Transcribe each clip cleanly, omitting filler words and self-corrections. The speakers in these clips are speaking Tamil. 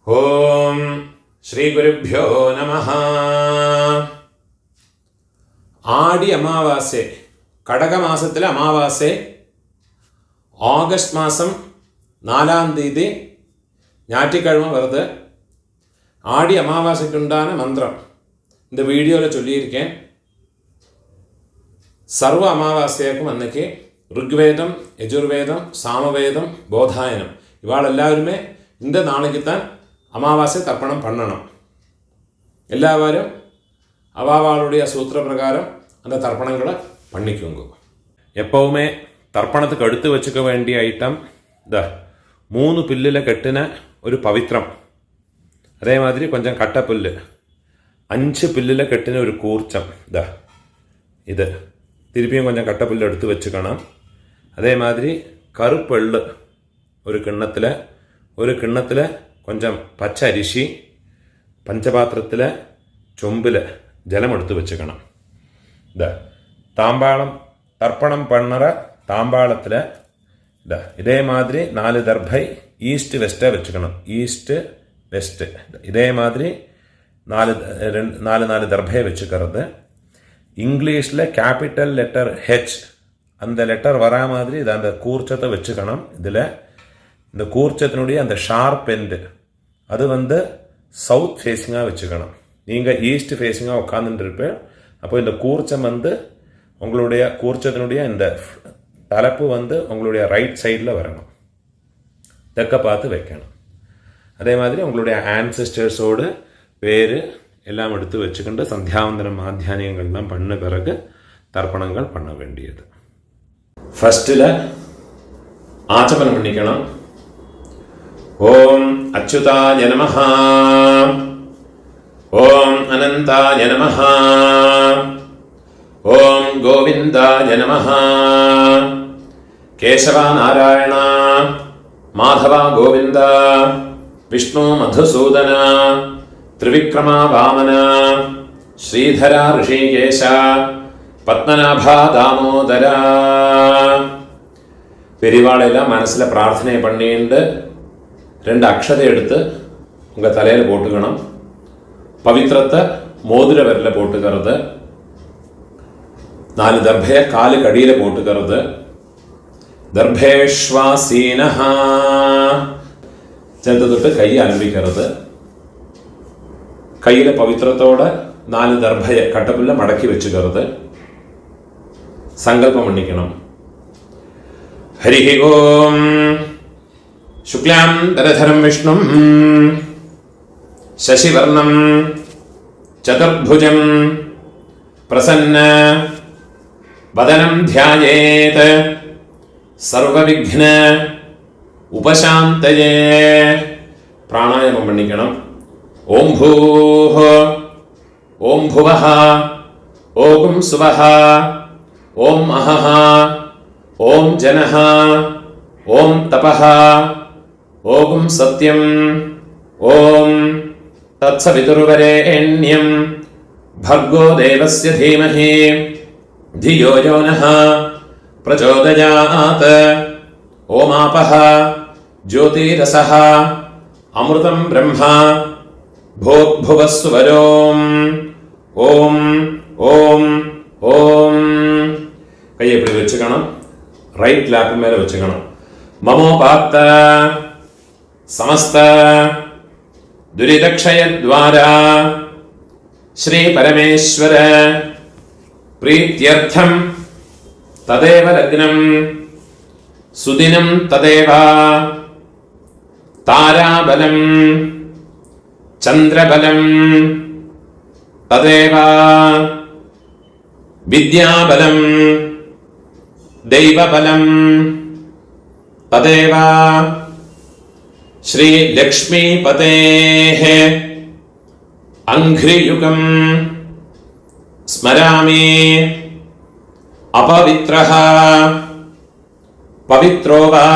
ഓം ശ്രീ ഗുരുഭ്യോ നമഃ. ആടി അമാവാസ്യ, കടകമാസത്തിലെ അമാവാസ്യ, ஆகஸ்ட் மாதம் 4ஆம் தேதி ஞாயிற்றுக்கிழமை வருது. ஆடி அமாவாசைக்குண்டான மந்திரம் இந்த வீடியோவில் சொல்லியிருக்கேன். சர்வ அமாவாசையாக்கும் அன்னைக்கு ഋഗ്വേദം, യജുർവേദം, സാമവേദം, ബോധായനം ഇവാളെല്ലാവരുമേ இந்த நாளைக்கு தான் அமாவாசை தர்ப்பணம் பண்ணணும். எல்லாரும் அவாவாளுடைய சூத்திர பிரகாரம் அந்த தர்ப்பணங்களை பண்ணிக்கோங்க. எப்போவுமே தர்ப்பணத்துக்கு எடுத்து வச்சுக்க வேண்டிய ஐட்டம் இந்த 3 பில்லில் கட்டின ஒரு பவித்திரம், அதே மாதிரி கொஞ்சம் கட்டப்புல்லு, 5 பில்லில் கட்டின ஒரு கூர்ச்சம், இது திருப்பியும் கொஞ்சம் கட்டப்புல்லு எடுத்து வச்சுக்கணும். அதே மாதிரி கருப்பெள்ளு ஒரு கிண்ணத்தில் கொஞ்சம் பச்சை அரிசி, பஞ்சபாத்திரத்தில் சொம்பில் ஜலம் எடுத்து வச்சுக்கணும். தாம்பாளம் தர்ப்பணம் பண்ணுற தாம்பாளத்தில் இதே மாதிரி 4 தர்பை ஈஸ்ட் வெஸ்ட்டாக வச்சுக்கணும். ஈஸ்ட்டு வெஸ்ட்டு இதே மாதிரி 4 தர்பையை வச்சுக்கிறது. இங்கிலீஷில் கேபிட்டல் லெட்டர் ஹெச் அந்த லெட்டர் வரா மாதிரி இதை அந்த கூர்ச்சத்தை வச்சுக்கணும். இதில் இந்த கூர்ச்சத்தினுடைய அந்த ஷார்ப் எண்டு அது சவுத் ஃபேஸிங்காக வச்சுக்கணும். நீங்கள் ஈஸ்ட் ஃபேஸிங்காக உட்காந்துட்டுருப்பேன். அப்போ இந்த கூர்ச்சம் உங்களுடைய கூர்ச்சத்தினுடைய இந்த தலைப்பு உங்களுடைய ரைட் சைடில் வரணும், தெற்க பார்த்து வைக்கணும். அதே மாதிரி உங்களுடைய ஆன்செஸ்டர்ஸோடு பேர் எல்லாம் எடுத்து வச்சுக்கிண்டு சந்தியாவந்தனம் மாத்தியானியங்கள்லாம் பண்ண பிறகு தர்ப்பணங்கள் பண்ண வேண்டியது. ஃபஸ்ட்டில் ஆச்சமனம் பண்ணிக்கணும். ஓம் அச்சுதாய நமஹ, ஓம் அனந்தாய நமஹ, ஓம் கோவிந்தாய நமஹ, கேசவ நாராயண மாதவ கோவிந்த, விஷ்ணு மதுசூதன, திரிவிக்ரம வாமன, ஸ்ரீதர ரிஷிகேஷ, பத்மநாப தாமோதர. பெரியவாளெல்லாம் மனசில் பிரார்த்தனை பண்ணிட்டு 2 அக்ஷதை எடுத்து உங்கள் தலையில் போட்டுக்கணும். பவித்திரத்தை மோதிர விரல போட்டுக்கிறது. 4 தர்பையை காலுக்கு அடியில் போட்டுக்கிறது. தர்பேஷ்வாசீனஹா சேர்த்து தொட்டு கையை அனுப்பிக்கிறது. கையில் பவித்திரத்தோட 4 தர்பையை கட்டப்புள்ள மடக்கி வச்சுக்கிறது. சங்கல்பம் பண்ணிக்கணும். ஹரி ஓம் சுக்லாம் தரதரம் விஷ்ணும் சசிவர்ணம் சதுர்புஜம் பிரசன்ன வதனம் த்யாயேத் சர்வவிக்ன உபசாந்தயே. பிராணாயாமம் பண்ணிக்கணும். ஓம் பூஹ, ஓம் புவஹ, ஓம் சுவஹ, ஓம் அஹஹ, ஓம் ஜனஹ, ஓம் தபஹ, ஓம் சத்யம், ஓம் தத்சவிதுர்வரேண்யம் भर्गो देवस्य धीमहि धियो यो नः प्रचोदयात्. ओमापः ज्योतिरसः अमृतं ब्रह्म भूर्भुवः सुवरोम्. ஓம் ஓம் ஓம். கையை இப்படி வச்சுக்கணும். ரைட் லேப் மேலே வச்சுக்கணும். மமோபாத்த சமஸ்த துரிதக்ஷயத்வாரா ஸ்ரீ பரமேஸ்வர பிரீத்யர்த்தம் ததேவ லக்னம் சுதினம் ததேவ தாராபலம் சந்திரபலம் ததேவ வித்யாபலம் தெய்வபலம் ததேவ ஸ்ரீ லக்ஷ்மீபதேஹ அங்க்ரியுகம் ஸ்மராமி. அபவித்ரஹ பவித்ரோ வா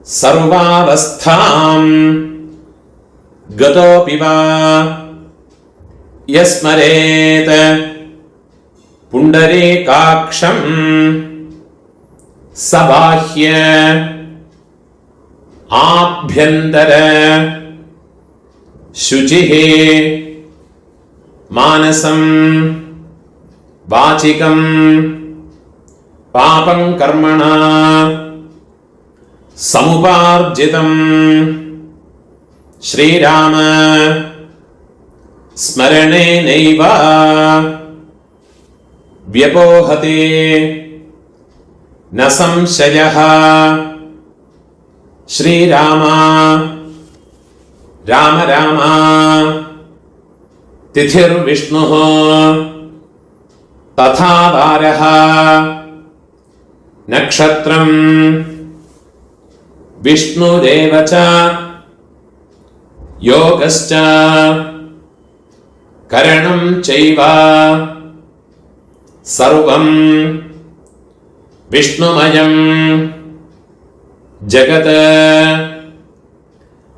சர்வாவஸ்தாம் கதோபி வா யஸ்மரேத் புண்டரீகாக்ஷம் சபாஹ்ய ആഭ്യന്തര ശുചിഃ മാനസം വാചികം പാപം കർമ്മണ സമുപാർജിതം ശ്രീരാമ സ്മരണേനൈവ വ്യപോഹതി ന സംശയഃ. ശ്രീരാമ രാമ രാമ തിഥിർവിഷ്ണുഃ തഥാ വാരഃ നക്ഷത്രം വിഷ്ണുരേവ ച യോഗശ്ച കരണം ചൈവ സർവം വിഷ്ണുമയം ജഗത്.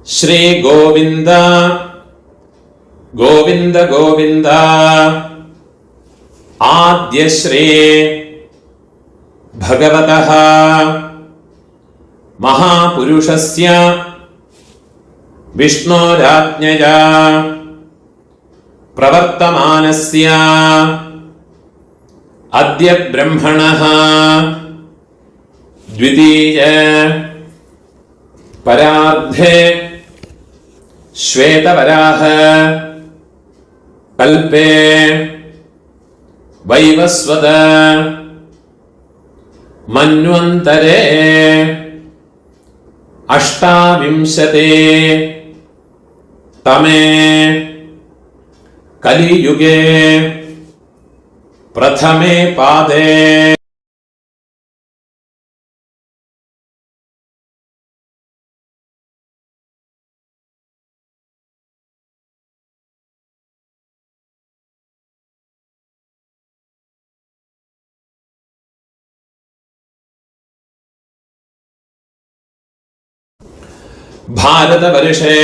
ശ്രീ ഗോവിന്ദ ഗോവിന്ദ ഗോവിന്ദ. ആദ്യശ്രീ ഭഗവതഃ മഹാപുരുഷസ്യ വിഷ്ണോരാജ്ഞയാ പ്രവർത്തമാനസ്യ അദ്യ ബ്രഹ്മണഃ ദ്വിതീയ പരാർദ്ധേ ശ്വേതവരാഹ കൽപേ വൈവസ്വത മന്വന്തരേ അഷ്ടാവിംശതേ തമേ കലിയുഗേ പ്രഥമേ പാദേ. ഭാരതവർഷേ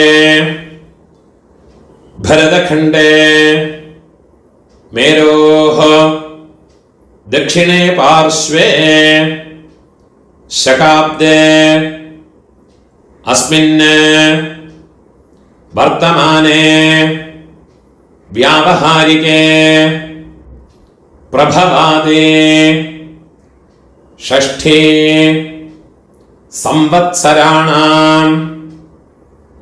ഭരതഖണ്ഡേ മേരോഃ ദക്ഷിണേ പാർശ്വേ ശകാബ്ദേ അസ്മിൻ വർത്തമാനേ വ്യാവഹാരികേ പ്രഭവാദേ ഷഷ്ഠേ സംവത്സരാണാം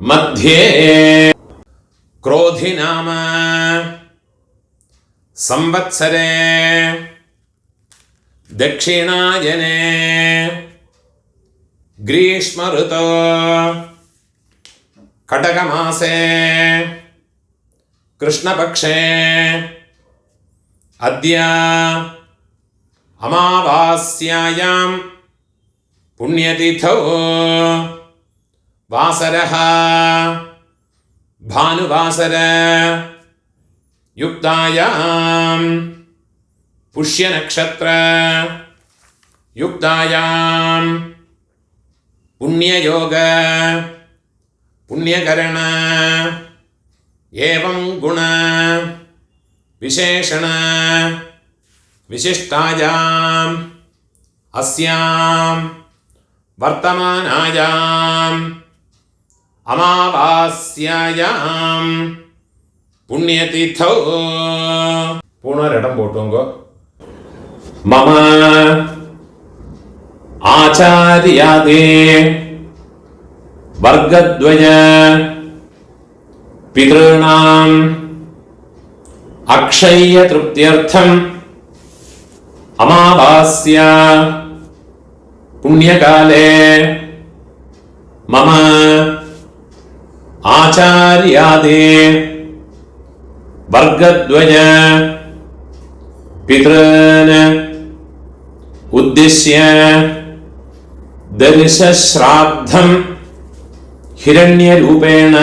മധ്യേ ക്രോധി നാമ സംവത്സരേ ദക്ഷിണായനേ ഗ്രീഷ്മ ഋതോ കടകമാസേ കൃഷ്ണപക്ഷേ അദ്യ അമാവാസ്യായാം പുണ്യതിഥോ വാസരഃ ഭാനുവാസര യുക്തായാം പുഷ്യനക്ഷത്ര യുക്തായാം പുണ്യയോഗ പുണ്യകരണ ഏവം ഗുണ വിശേഷണ വിശിഷ്ടായാം അസ്യാം വർത്തമാനായാം അമാവാസ്യായാം പുണ്യതിഥൗ. പൂണൊരിടം പോട്ടുങ്കോ. മമ ആചാര്യാദേ വർഗദ്വയ പിതॄണാം അക്ഷയ്യ തൃപ്ത്യർത്ഥം അമാവാസ്യ പുണ്യകാലേ മമ ആചാര്യാദേ വർഗദ്വയ പിതॄൻ ഉദ്ദിശ്യ ദർശശ്രാദ്ധം ഹിരണ്യരൂപേണ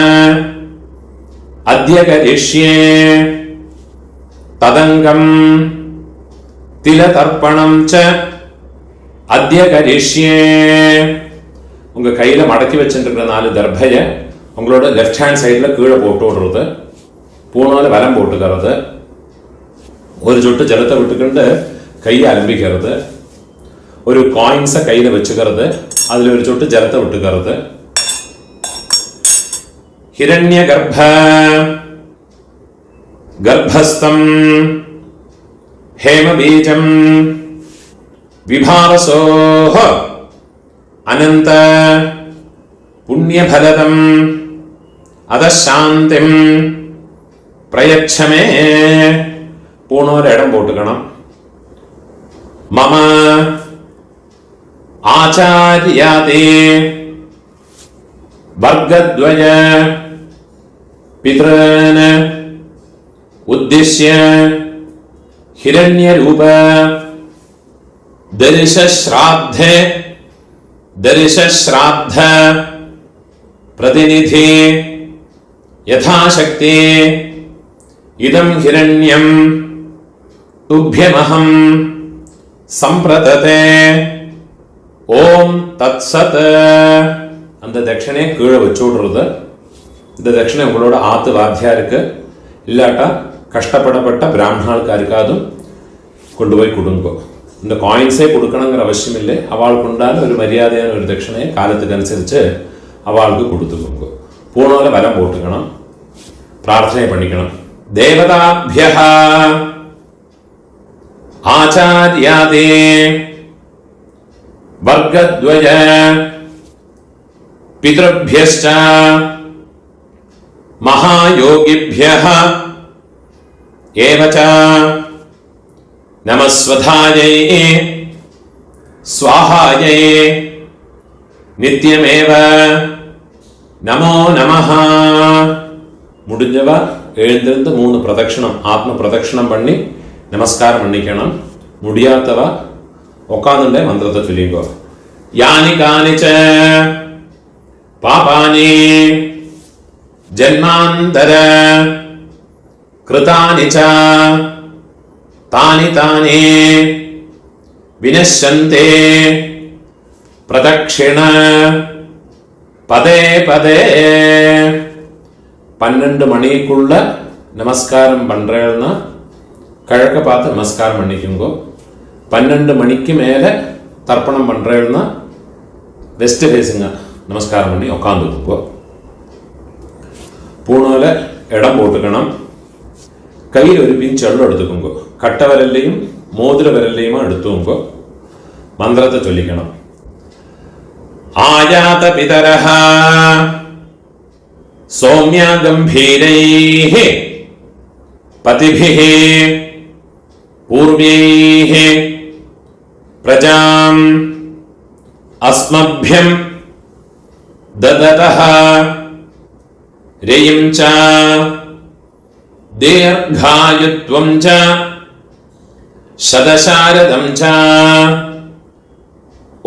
അദ്യ കരിഷ്യേ തദംഗം തിലതർപ്പണം ച അദ്യ കരിഷ്യേ. உங்க கையில மடக்கி வச்சுருக்கிற 4 தர்பைய உங்களோட லெஃப்ட் ஹேண்ட் சைடில் கீழே போட்டு விடுறது, பூணால வலம் போட்டுக்கிறது, ஒரு சொட்டு ஜலத்தை விட்டுக்கிண்டு கையை அலம்பிக்கிறது, ஒரு காயின்ஸை கையில் வச்சுக்கிறது, அதில் ஒரு சொட்டு ஜலத்தை விட்டுக்கிறது, ഹിരണ്യഗർഭ ഗർഭസ്ഥം ഹേമബീജം വിഭാവസോഹ അനന്ത പുണ്യഫലദം അതശാന്തിം പ്രയച്ഛമേ. പൂണോരിടം പോട്ടുക്കണം. മമ ആചാര്യാദേ വർഗദ്വയ പിതॄൻ ഉദ്ദിശ്യ ഹിരണ്യരൂപ ദർശശ്രാദ്ധ പ്രതിനിധി യഥാശക്തി ഇദം ഹിരണ്യം തുഭ്യമഹം சம்பிரததே. ஓம் தத் சத். அந்த தட்சணையை கீழே வச்சு விடுறது. இந்த தட்சணை உங்களோட ஆத்து வாத்தியாருக்கு இல்லாட்டா கஷ்டப்படப்பட்ட பிராமணாൾക്കാർക്കാതും കൊണ്ടുപോയി കൊടുങ്കോ. இந்த காயின்ஸே கொடுக்கணுங்கிற அவசியம் இல்லை. அவளுக்கு உண்டான ஒரு மரியாதையான ஒரு தட்சணையை காலத்துக்கு അനുസരിച്ച് அவளுக்கு கொடுத்துக்கோங்க. பூணோல வலம் போட்டுக்கணும். பிரார்த்தனை பண்ணிக்கணும். தேவதாभ्यः ஆச்சார்யாதே வர்கத்வய பித்ருभ्यश्च மகாயோகிभ्यः ஏவ ச நமஸ்வதாயை ஸ்வாஹாயை நித்யமேவ நமோ நமஹ. முடிஞ்சவ எழுந்திருந்து 3 பிரதட்சணம் ஆத்ம பிரதட்சணம் பண்ணி நமஸ்காரம் பண்ணிக்கணும். முடியாதவ உட்காந்துட்டே மந்திரத்தை சொல்லிக்கோ. யானி கானிச்ச பாபானி ஜன்மாந்தர கிருதானி ச தானி தானி வினஷ்யந்தே பிரதக்ஷிண பதே பதே. 12 மணிக்குள்ள நமஸ்காரம் பண்றேன்னா கிழக்க பார்த்து நமஸ்காரம் பண்ணிக்குங்கோ. 12 மணிக்கு மேலே தர்ப்பணம் பண்ணுறேன்னா வெஸ்ட் ஃபேஸுங்க நமஸ்காரம் பண்ணி உட்காந்துக்குங்கோ. பூணோல இடம் போட்டுக்கணும். கையில் ஒரு பிஞ்ச் எள்ளு எடுத்துக்கோங்க. கட்ட விரல்லையும் மோதிர விரல்லையுமா எடுத்துக்கோங்க. மந்திரத்தை சொல்லிக்கணும். ஆயாத பிதரஹ சௌமியா கம்பீரைஹ பதிபிஹ பூர்வைஹ பிரஜாம் அஸ்மभ्यं ददतः ரேயம் ச தீர்காயுத்வம் ச சதசாரதம் ச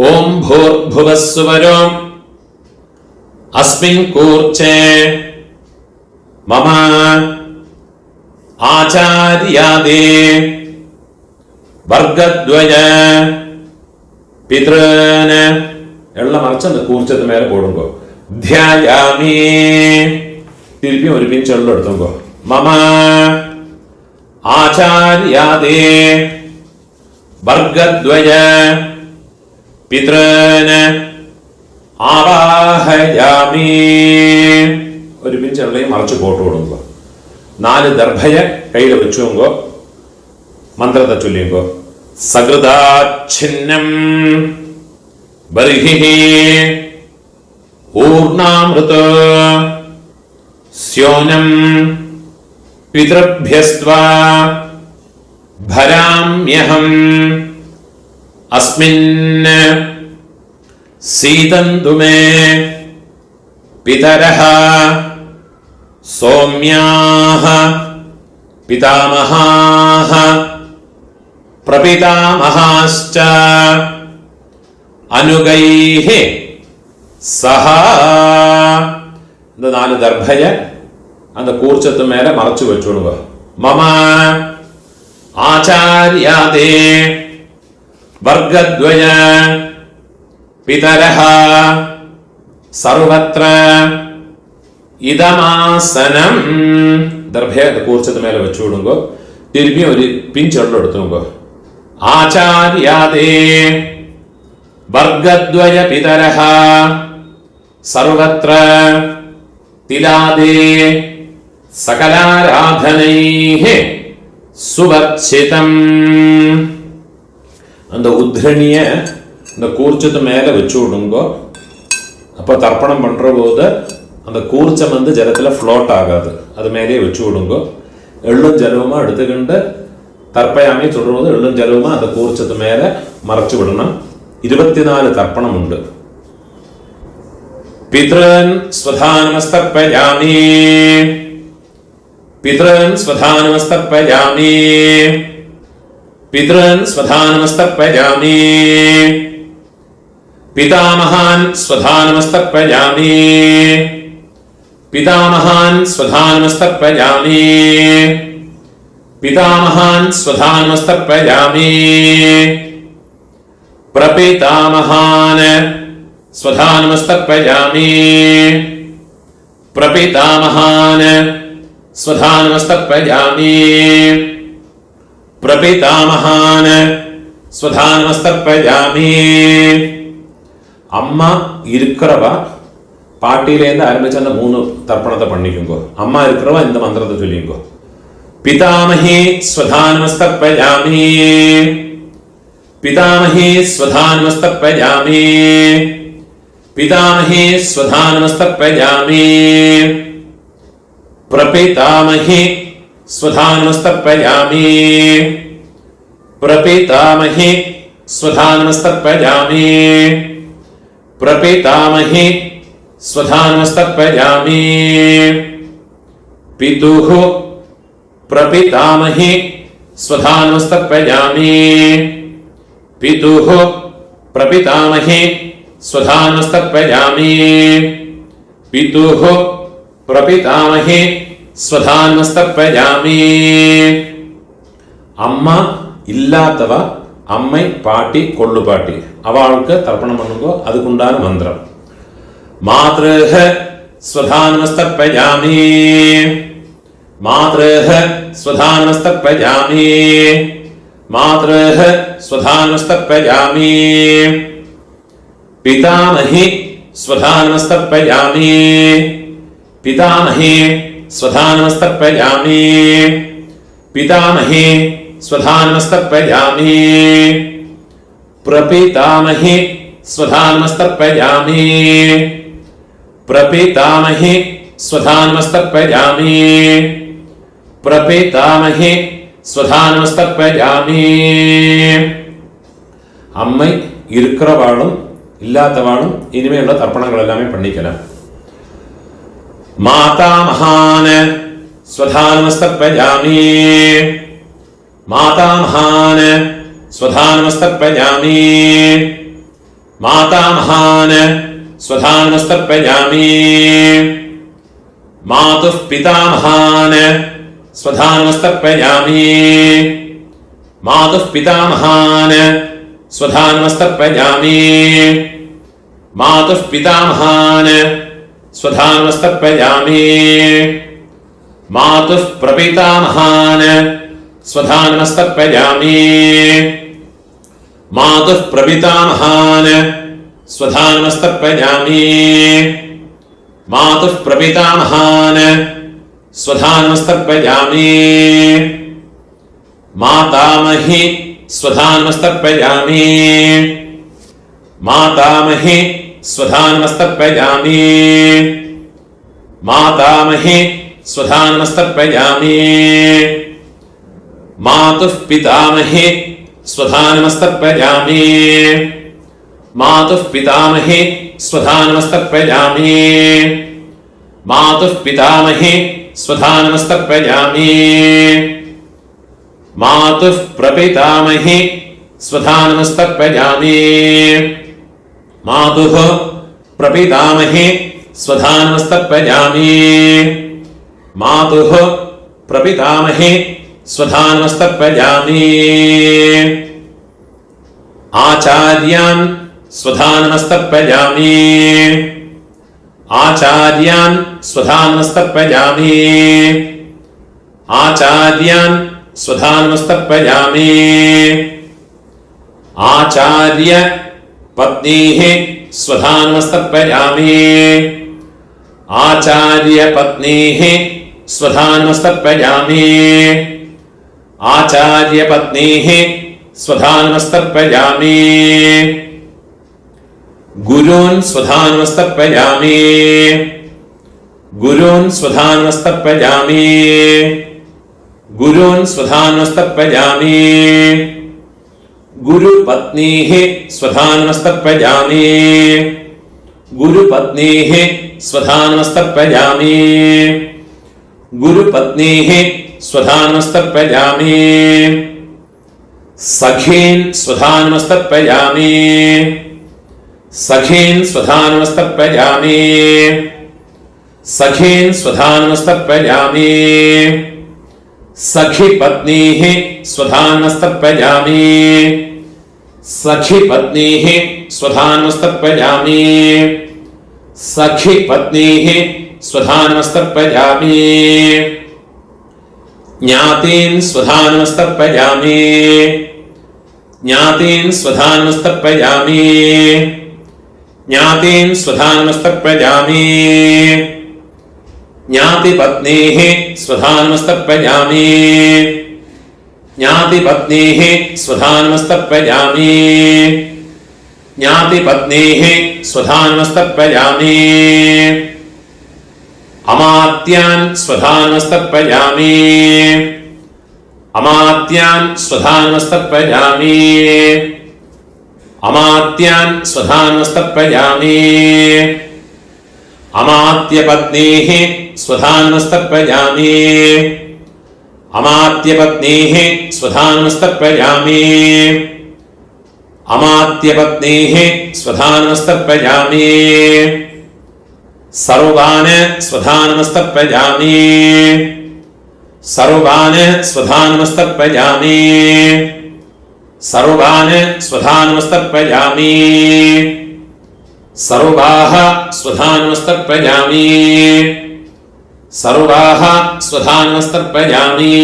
ஓம் பூர்புவஸ் சுவரோம் அஸ்மின் கூர்ச்சே மம ஆச்சார்யாதே വർഗദ്വയ പിതॄൻ എല്ലാം മറിച്ച് அந்த കൂർച്ചത്ത് മേലെ പോടുമ്പോ ധ്യായാമി. തിരുപ്പി ഒരു പിഞ്ച് എള്ളം എടുത്തുമ്പോ മമ ആചാര്യാദേ വർഗദ്വയ പിതॄൻ ആവാഹയാമി. ഒരു പിഞ്ച് എള്ളയും മറിച്ച് പോട്ട് കൊടുമ്പോ 4 ദർഭയെ കയ്യിൽ വെച്ചുങ്കോ. മന്ത്രത്തെ ചൊല്ലിങ്കോ. സകൃതാച്ഛിന്നം ബർഹിഹി ഊർണാമൃത സ്യോനം പിതൃഭ്യസ്ത്വാ ഭരാമ്യഹം അസ്മിൻ സീതന്തു മേ പിതരഃ സൗമ്യാഃ പിതാമഹാഃ പ്രപിതാമഹാശ്ച അനുഗൈഃ സഹ. இந்த 4 ദർഭയ அந்த കൂർച്ചത്ത് മേലെ മറച്ചു വെച്ചോളുക. മമ ആചാര്യാദേ വർഗദ്വയ പിതരഃ സർവത്ര ഇദമാസനം. ദർഭയ കൂർച്ചത്ത് മേലെ വെച്ചുകൊടുങ്കോ. തിരുമ്പി ഒരു പിഞ്ചെള്ളം എടുത്തുങ്കോ. ആചാര്യാദേ വർഗദ്വയ പിതരഃ സർവത്ര तिलादे सकलाराधनैः सुवर्चितम्. அந்த உத்ரணிய இந்த கூர்ச்சத்து மேல வச்சு விடுங்கோ. அப்போ தர்ப்பணம் பண்ற போது அந்த கூர்ச்சம் வந்து ஜலத்தில் ஃப்ளோட் ஆகாது, அது மேலேயே வச்சு விடுங்கோ. எள்ளும் ஜலவுமா எடுத்துக்கிண்டு தர்ப்பயாமி சொல்றது எள்ளும் ஜலவுமா அந்த கூர்ச்சத்து மேலே மறைச்சு விடணும். 24 தர்ப்பணம் உண்டு. பித்ரன் ஸ்வதானமஸ்தர்ப்பயாமி, பித்ரன் ஸ்வதானமஸ்தர்ப்பயாமி, பித்ரன் ஸ்வதானமஸ்தர்ப்பயாமி, पितामहान् स्वधानमस्तर्पयामि, पितामहान् स्वधानमस्तर्पयामि, पितामहान् स्वधानमस्तर्पयामि, प्रपितामहान् स्वधानमस्तर्पयामि, प्रपितामहान् स्वधानमस्तर्पयामि, प्रपितामहान् स्वधानमस्तर्पयामि. அம்மா இருக்கிறவா பாட்டியிலேருந்து ஆரம்பிச்சு அந்த 3 தர்ப்பணத்தை பண்ணிக்குங்கோ. அம்மா இருக்கிறவா இந்த மந்திரத்தை சொல்லிங்கோ. பிதாமஹி ஸ்வதானமஸ்தர்ப்பயாமி, பிதாமஹி ஸ்வதானமஸ்தர்ப்பயாமி, பிதாமஹி ஸ்வதானமஸ்தர்ப்பயாமி, பிரபிதாமஹி ஸ்வதானமஸ்தர்ப்பயாமி, பிரபிதாமஹி ஸ்வதானமஸ்தர்ப்பயாமி, प्रपितामहि स्वधानमस्तर्पयामि, पितुः प्रपितामहि स्वधानमस्तर्पयामि, पितुः प्रपितामहि स्वधानमस्तर्पयामि, पितुः प्रपितामहि स्वधानमस्तर्पयामि. अम्मा इल्लातव அம்மை பாட்டி கொள்ளு பாட்டி அவளுக்கு தர்ப்பணம் பண்ணுங்கோ. அதுக்குண்டான மந்திரம் மாத்ருஹ ஸ்வதானமஸ்தர்ப்பயாமி, மாத்ருஹ ஸ்வதானமஸ்தர்ப்பயாமி, மாத்ருஹ ஸ்வதானமஸ்தர்ப்பயாமி, பிதாமஹி ஸ்வதானமஸ்தர்ப்பயாமி, பிதாமஹி ஸ்வதானமஸ்தர்ப்பயாமி, பிதாமஹி स्वधानमस्तर्पयामि, प्रपितामहि स्वधानमस्तर्पयामि, प्रपितामहि स्वधानमस्तर्पयामि, प्रपितामहि स्वधानमस्तर्पयामि. அம்மை இருக்கிறவாளும் இல்லாதவாளும் இனிமேல் தர்ப்பணங்கள் எல்லாமே பண்ணிக்கலாம். மாதாமஹான் स्वधानमस्तर्पयामि, मातामहान् स्वधानमस्तर्पयामि, मातामहान् स्वधानमस्तर्पयामि, मातुः पितामहान् स्वधानमस्तर्पयामि, मातुः पितामहान् स्वधानमस्तर्पयामि, मातुः पितामहान् स्वधानमस्तर्पयामि, मातुः प्रपितामहान् स्वधानमस्तर्पयामि, मातुः प्रपितामहान् स्वधानमस्तर्पयामि, मातुः प्रपितामहान् स्वधानमस्तर्पयामि, मातामही स्वधानमस्तर्पयामि, मातामही स्वधानमस्तर्पयामि, मातामही स्वधानमस्तर्पयामि, मातुः पितामही स्वधानमस्तर्पयामि, मातुः पितामही स्वधानमस्तर्पयामि, मातुः पितामही स्वधानमस्तर्पयामि, मातुः प्रपितामही स्वधानमस्तर्पयामि, मातुः प्रपितामही स्वधानमस्तर्पयामि, मातुः प्रपितामही स्वधानमस्तर्पयामि, आचार्यान् स्वधानमस्तर्पयामि, आचार्यान् स्वधानमस्तर्पयामि, आचार्यान् स्वधानमस्तर्पयामि, आचार्य पत्नीः स्वधानमस्तर्पयामि, आचार्यपत्नीः स्वधानमस्तर्पयामि आचार्यपत्नीः स्वधानमस्तर्पयामि गुरून् स्वधानमस्तर्पयामि गुरून् स्वधानमस्तर्पयामि गुरून् स्वधानमस्तर्पयामि गुरुपत्नीः स्वधानमस्तर्पयामि गुरुपत्नीः स्वधानमस्तर्पयामि गुरुपत्नीः स्वधानमस्तर्पयामि सखीन् स्वधानमस्तर्पयामि सखीन् स्वधानमस्तर्पयामि सखीन् स्वधानमस्तर्पयामि सखीपत्नीः स्वधानमस्तर्पयामि सखीपत्नीः स्वधानमस्तर्पयामि सखीपत्नीः स्वधानमस्तर्पयामि ज्ञातीन् स्वधानमस्तर्पयामि ज्ञातीन् स्वधानमस्तर्पयामि ज्ञातीन् स्वधानमस्तर्पयामि ज्ञातिपत्नीः स्वधानमस्तर्पयामि ज्ञातिपत्नीः स्वधानमस्तर्पयामि ज्ञातिपत्नीः स्वधानमस्तर्पयामि अमात्यान् स्वधानमस्तर्पयामि अमात्यान् स्वधानमस्तर्पयामि अमात्यान् स्वधानमस्तर्पयामि अमात्यपत्नीः स्वधानमस्तर्पयामि अमात्यपत्नीः स्वधानमस्तर्पयामि अमात्यपत्नीः स्वधानमस्तर्पयामि सर्वान् स्वधानमस्तर्पयामि सर्वान् स्वधानमस्तर्पयामि सर्वान् स्वधानमस्तर्पयामि सर्वाः स्वधानमस्तर्पयामि सर्वाः स्वधानमस्तर्पयामि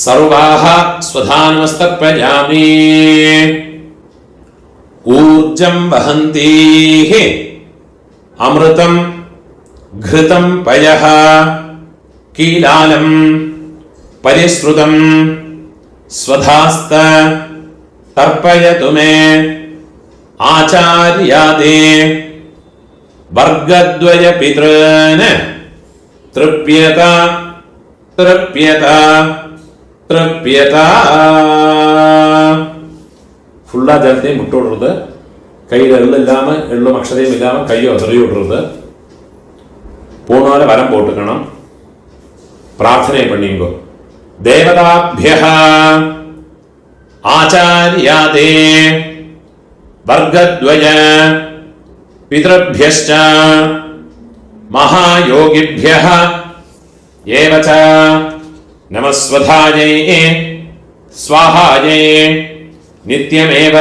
सर्वाः स्वधानमस्तर्पयामि ऊर्जं वहन्तीः अमृतं घृतं पयः कीलालं परिश्रुतं स्वधास्त तर्पयतु मे आचार्यादे वर्गद्वय पितॄन् तृप्यत तृप्यत तृप्यत ഫുള്ളാ ജലത്തെയും വിട്ടുവിടരുത് കയ്യിൽ എള്ളില്ലാமல் എള്ളും അക്ഷരയും ഇല്ലാமல் കയ്യോ തെറിയ വിടരുത് പൂർണ്ണ വരം പോട്ടുക്കണം പ്രാർത്ഥനയെ പണിയുമ്പോ ദേവതാഭ്യഃ ആചാര്യാദേ വർഗദ്വയ പിതൃഭ്യശ്ച മഹായോഗിഭ്യഃ ഏവച നമസ്വധായൈ സ്വാഹായൈ നിത്യമേവ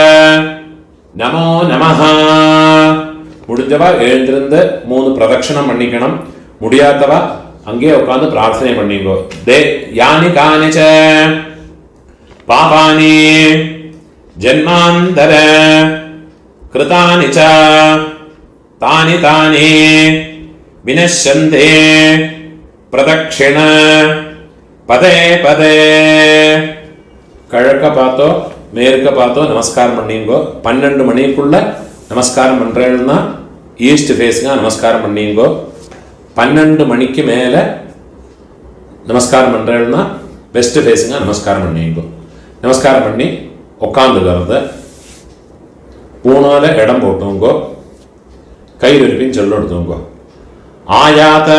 நமோ நமஹ. முடிஞ்சவா எழுந்திருந்து 3 பிரதட்சணம் பண்ணிக்கணும். முடியாதவா அங்கே உட்கார்ந்து பிரார்த்தனை பண்ணிங்கோ. யானி கானிச்ச பாபானி ஜன்மாந்தர கிருதானி ச தானி தானி வினஷ்யந்தே பிரதட்சிண பதே பதே. கிழக்க பார்த்தோ மேற்க பார்த்தோ நமஸ்காரம் பண்ணிங்கோ. 12 மணிக்குள்ள நமஸ்காரம் பண்றேன்னா ஈஸ்ட் ஃபேஸுங்க நமஸ்காரம் பண்ணிங்கோ. 12 மணிக்கு மேலே நமஸ்காரம் பண்றேன்னா வெஸ்ட் ஃபேஸுங்க நமஸ்காரம் பண்ணிங்கோ. நமஸ்காரம் பண்ணி உட்காந்துக்கிறது பூனால இடம் போட்டுங்கோ. கையில் இருப்பின்னு சொல்ல எடுத்துங்கோ. ஆயாத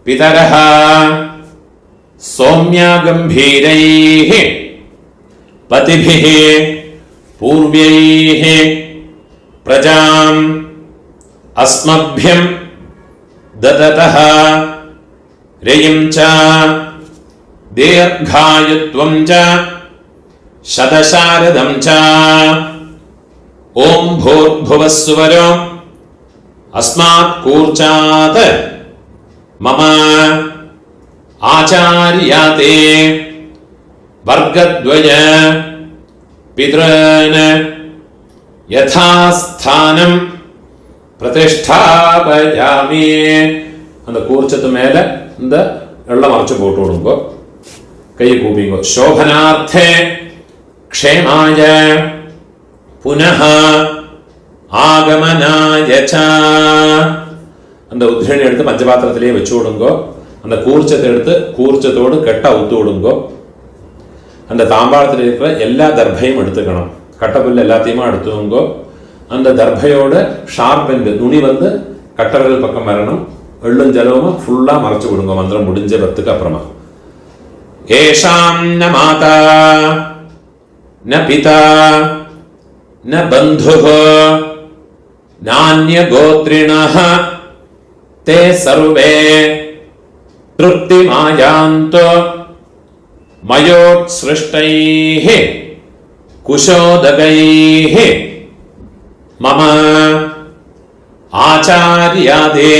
பிதரஹ சௌம்யா கம்பீரைஹ पतिभिः पूर्व्यैः प्रजाम् अस्मभ्यं ददतः रयिं च दीर्घायुत्वं च शतशारदं च ॐ भूर्भुवः सुवरो अस्मात् कूर्चात् मम आचार्याते वर्गद्वय पितॄन् यथास्थानं பிரதிஷ்டாபயாமி. அந்த கூர்ச்சத்து மேல இந்த வெள்ளம் மறைச்சு போட்டு விடுங்கோ. கையை கூப்பிங்கோ. சோபனார்த்தே க்ஷேமாய புனः ஆகமனாய ச. அந்த உத்ரணி எடுத்து பஞ்சபாத்திரத்திலேயே வச்சு விடுங்கோ. அந்த கூர்ச்சத்தை எடுத்து கூர்ச்சத்தோடு கெட்ட ஊத்து விடுங்கோ. அந்த தாம்பாளத்தில் இருக்கிற எல்லா தர்பையும் எடுத்துக்கணும். கட்டப்புல் எல்லாத்தையுமா எடுத்துங்கோ. அந்த தர்பையோட ஷார்ப் எண்டு நுனி வந்து கட்டவர்கள் பக்கம் வரணும். எள்ளும் ஜலமும் ஃபுல்லா மறைச்சு விடுங்க மந்திரம் முடிஞ்ச பத்துக்கு அப்புறமா. ஏஷாம் ந மாதா ந பிதா ந பந்துஹ நான்ய கோத்ரிணஹ தே சர்வே திருப்திமாயாந்தோ மயோத்ஸ்ருஷ்டைஹ குஷோதகைஹ மம ஆச்சார்யாதே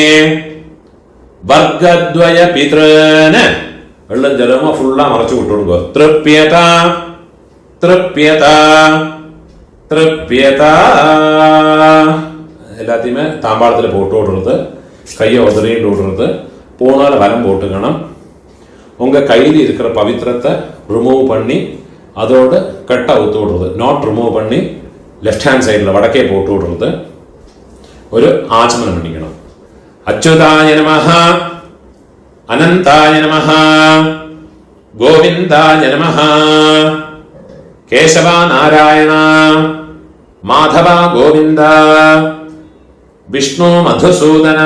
வர்க்கத்வய பித்ரன. வெள்ளம் ஜலமா ஃபுல்லா மறைச்சு விட்டுடுங்க. திருப்யதா திருப்யதா திருப்யதா. எல்லாத்தையுமே தாம்பாளத்தில் போட்டு விடுறது. கையை உதறிட்டு விடுறது. போனால் வரம் போட்டுக்கணும். உங்கள் கையில் இருக்கிற பவித்திரத்தை ரிமூவ் பண்ணி அதோட கட்டை ஊற்று விடுறது. நாட் ரிமூவ் பண்ணி லெஃப்ட் ஹேண்ட் சைடில் வடக்கே போட்டு விடுறது. ஒரு ஆச்சமனம் பண்ணிக்கணும். அச்சுதாய நமஹ அனந்தாய நமஹ கோவிந்தாய நமஹ கேசவா நாராயண மாதவா கோவிந்தா விஷ்ணு மதுசூதன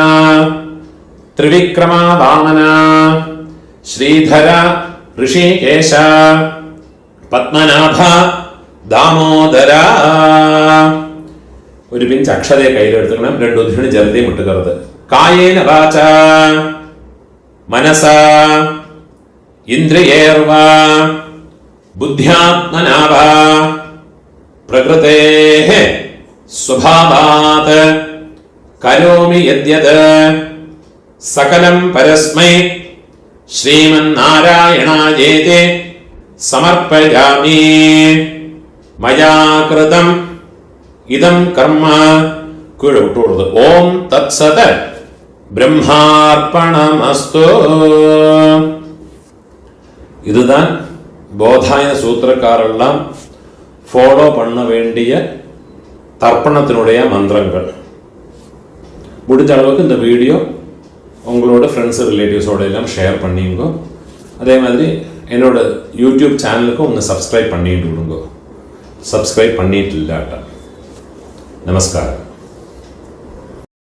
திரிவிக்ரமா வாமன ஸ்ரீதர ரிஷிகேஷ பத்மநாப தாமோதர. ഒരു പിഞ്ച് അക്ഷതയെ കയ്യിലെടുത്തുക്കണം. രണ്ടു ഉദ്ധിണി ജലത്തെയും വിട്ടുകരുത്. കായേന വാച മനസ ഇന്ദ്രിയേർവ ബുദ്ധ്യാത്മനാവ പ്രകൃതേഃ സ്വഭാവാത് കരോമി യദ്യത് സകലം പരസ്മൈ ശ്രീമന്നാരായണായേതി സമർപ്പയാമി. മയാ കൃതം இதம் கர்ம கீழே விட்டு விடுறது. ஓம் தத் சத பிரம்மார்ப்பணமஸ்து. இதுதான் போதாயன சூத்திரக்காரெல்லாம் ஃபாலோ பண்ண வேண்டிய தர்ப்பணத்தினுடைய மந்திரங்கள். முடிஞ்ச அளவுக்கு இந்த வீடியோ உங்களோட ஃப்ரெண்ட்ஸ் ரிலேட்டிவ்ஸோட எல்லாம் ஷேர் பண்ணிங்க. அதே மாதிரி என்னோட யூடியூப் சேனலுக்கும் ஒன்று சப்ஸ்கிரைப் பண்ணிட்டு விடுங்க. சப்ஸ்கிரைப் பண்ணிட்டு இல்லாட்டா. नमस्कार.